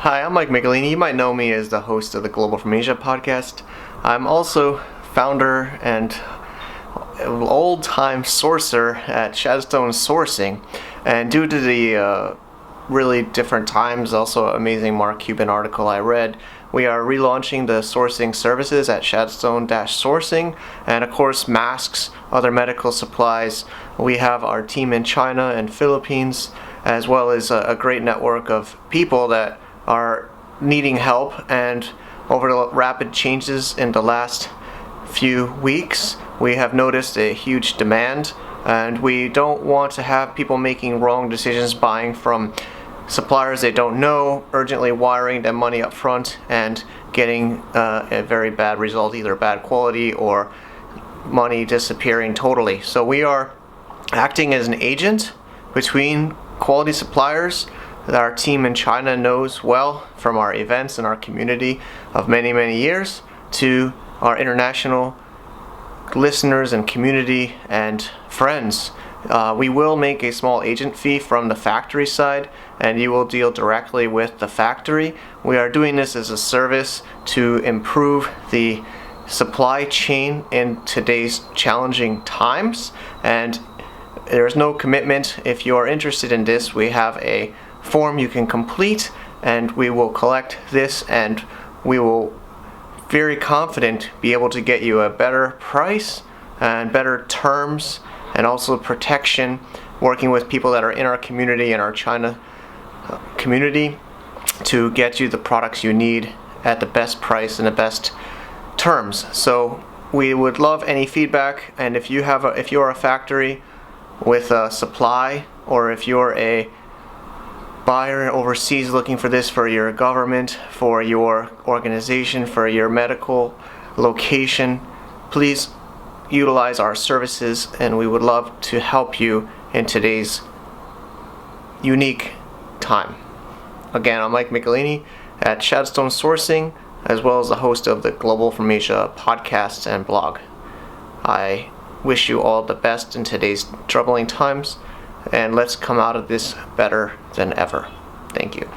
Hi, I'm Mike Michelini. You might know me as the host of the Global from Asia podcast. I'm also founder and old-time sourcer at Shadstone Sourcing. And due to the really different times, also amazing Mark Cuban article I read, we are relaunching the sourcing services at Shadstone-Sourcing, and of course masks, other medical supplies. We have our team in China and Philippines, as well as a great network of people that are needing help. And over the rapid changes in the last few weeks, we have noticed a huge demand, and we don't want to have people making wrong decisions buying from suppliers they don't know, urgently wiring them money up front and getting a very bad result, either bad quality or money disappearing totally. So we are acting as an agent between quality suppliers that our team in China knows well from our events and our community of many, many years, to our international listeners and community and friends. We will make a small agent fee from the factory side, and you will deal directly with the factory. We are doing this as a service to improve the supply chain in today's challenging times, and there's no commitment. If you are interested in this, we have a form you can complete, and we will collect this, and we will very confident be able to get you a better price and better terms, and also protection, working with people that are in our community and our China community to get you the products you need at the best price and the best terms. So we would love any feedback, and if you're a factory with a supply, or if you're a buyer overseas looking for this for your government, for your organization, for your medical location, please utilize our services, and we would love to help you in today's unique time. Again, I'm Mike Michelini at Shadstone Sourcing, as well as the host of the Global from Asia podcast and blog. I wish you all the best in today's troubling times, and let's come out of this better than ever. Thank you.